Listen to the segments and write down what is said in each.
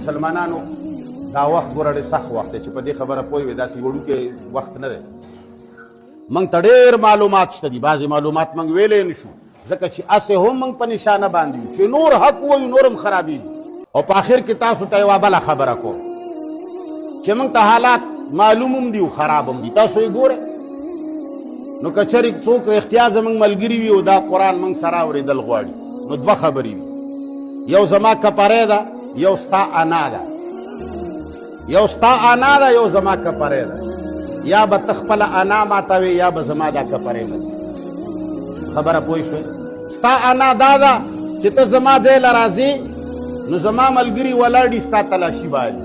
مسلمانانو دا وخت ګوره ډېر سخت وخت دی چې په دې خبره پوه وي داسې وړوکی وخت نه دی موږ ته ډېر معلومات شته دي بعضې معلومات موږ ویلی نه شو ځکه چې هسې هم موږ په نشانه باندې یو چې نور حق ووایو نور هم خرابېږي او په آخر کې تاسو ته یوه بله خبره کوم چې موږ ته حالات معلوم هم دي او خراب هم دي تاسو یې ګورئ نو که چېرې څوک رښتیا زموږ ملګري وي او دا قرآن موږ سره اورېدل غواړي نو دوه خبرې وي یو زما کپری ده یو ستا انا ده یو ستا انا ده یو زما کپری ده یا به ته خپله انا ماتوې یا به زما دا کپری ماتوې خبره پوه شوې ستا انا دا ده چې ته زما ځای له راځې نو زما ملګري ولاړ دي ستا تلاشي بالي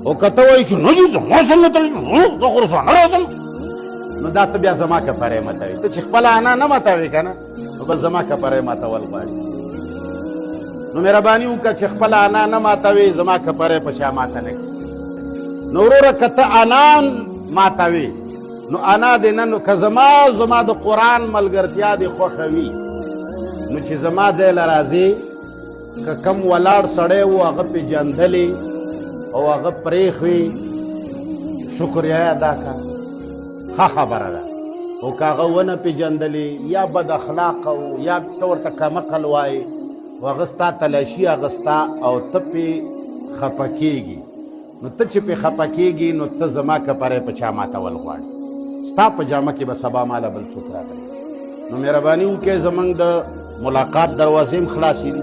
او که ته وایې چې نه دي زما څنګه تلاشي زه خو رسوا نه راځم نو دا ته بیا زما کپری ماتوې ته چې خپله انا نه ماتوې که نه نو بس زما کپری ماتول غواړي نو مهرباني وکړه چې خپله انا نه ماتوې زما کپری په چا ماته نه کړي نو وروره که ته انا ماتوې نو انا دې نه نو که زما د قرآن ملګرتیا دې خوښه وي نو چې زما ځای له راځې که کم ولاړ سړی و هغه پېژندلې او هغه پرېښوې شکریه ادا کړه ښه خبره ده او که هغه ونه پېژندلې یا بد اخلاقه و یا ته ورته کمقل وایې و هغه ستا تلاشي اخېستا او ته پې خفه کېږي نو ته چې پې خفه کېږي نو ته زما کپری په چا ماتول غواړي ستا په جامه کې به سبا ماله بل څوک راغلی نو مهرباني وکړئ زموږ د ملاقات دروازې هم خلاصې دي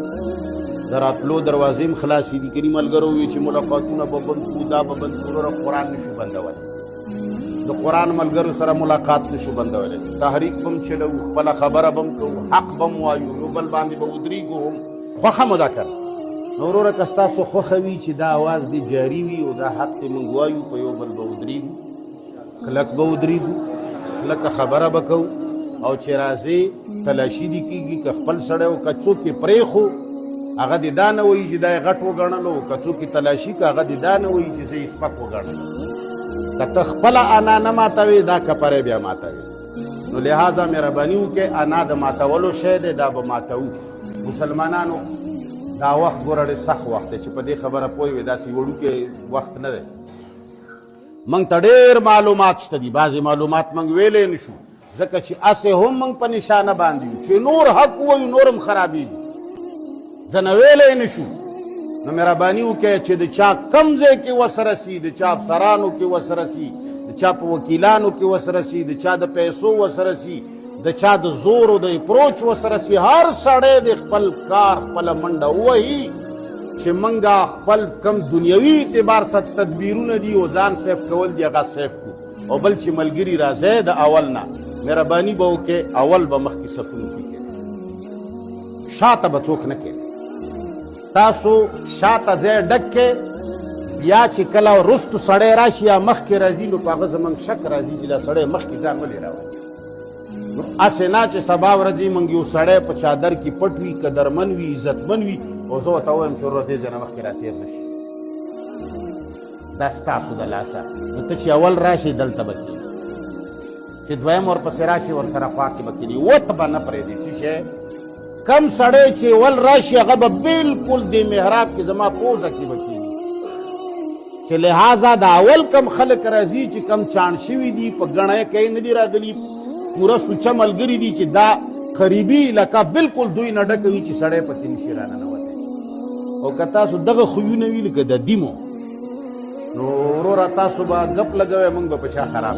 د راتلو دروازې هم خلاصې دي کني ملګرو وي چې ملاقاتونه به بند کړو دا به بند کړو قرآن نشو بندولی د قرآن ملګرو سره ملاقات نشو بندولی تحریک به هم چلو خپله خبره به هم کوو حق به هم وایو یو بل باندې به ودرېږو هم خوښه مو ده که نو وروره که ستاسو خوښه وي چې دا اواز دې جاري وي او دا حق دې موږ وایو په یو بل به ودرېږو کلک به ودرېږو کلکه خبره به کوو او چې راځې تلاشي دې کېږي که خپل سړی او که څوک یې پرېښو هغه دې دا نه وایي چې دا یې غټ وګڼلو که څوک یې تلاشي که هغه دې دا نه وایي چې زه یې سپک وګڼلم که ته خپله انا نه ماتوې دا کپری بیا ماتوې نو لحاظه مهرباني وکړئ انا د ماتولو شی دی دا به ماتوو مسلمانانو دا وخت ګوره ډېر سخت وخت دی چې په دې خبره پوه وي داسې وړوکی وخت نه دی موږ ته ډېر معلومات شته دي بعضې معلومات موږ ویلی نه شو ځکه چې هسې هم موږ په نشانه باندې یو چې نور حق ووایو نور هم خرابېږي ځنه ویلی نه شو نو مهرباني وکړئ چې د چا کم ځای کې وسره سي د چا افسرانو کې وسره سي د چا په وکیلانو کې وسره سي د چا د پیسو وسره سي د چا د زور او د اپروچ وسره سي هر سړی د خپل کار خپله منډه ووهي چې موږ خپل کم دنیوي اعتبار سره تدبیرونه دي او ځان سیف کول دي هغه سیف کړو او بل چې ملګري راځئ د اول نه مهرباني به وکړئ اول به مخکې صفونو کې کېدی شاته به څوک نه کېدی تاسو شاته ځای ډک کې بیا چې کله وروستو سړی راشي یا مخکې راځي نو په هغه زموږ شک راځي چې دا سړی مخکې ځان ولې راوړي نو هسې نه چې سبا ورځې موږ یو سړی په چادر کې پټ وي قدرمن وي عزتمن وي او زه ورته ووایم چې وروره دې ځای نه مخکې راتېر نه شي دا ستاسو د لاسه نو ته چې اول راشي دلته به کښېني چې دویم ورپسې راشي ورسره خوا کې به کښېني وت به نه پرېږدي څه شی کم سړی چې اول راشي هغه به بلکل دې محراب کې زما پوزه کې به کښېني چې لحاظه د اول کم خلک راځي چې کم چاڼ شوي دي په ګڼۍ کې نه دي راغلي پوره سوچه ملګري دي چې دا قریبي علاقه بلکل دوی نه ډکه وي چې سړی پکې نشي راننوتی او که تاسو دغه خویونه وي لکه د دیمو نو وروره تاسو به ګپ لګوئ موږ به په چا خراب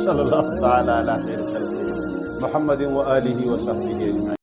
صلی الله تعالی علی خیر خلقه محمد و آله و صحبه اجمعین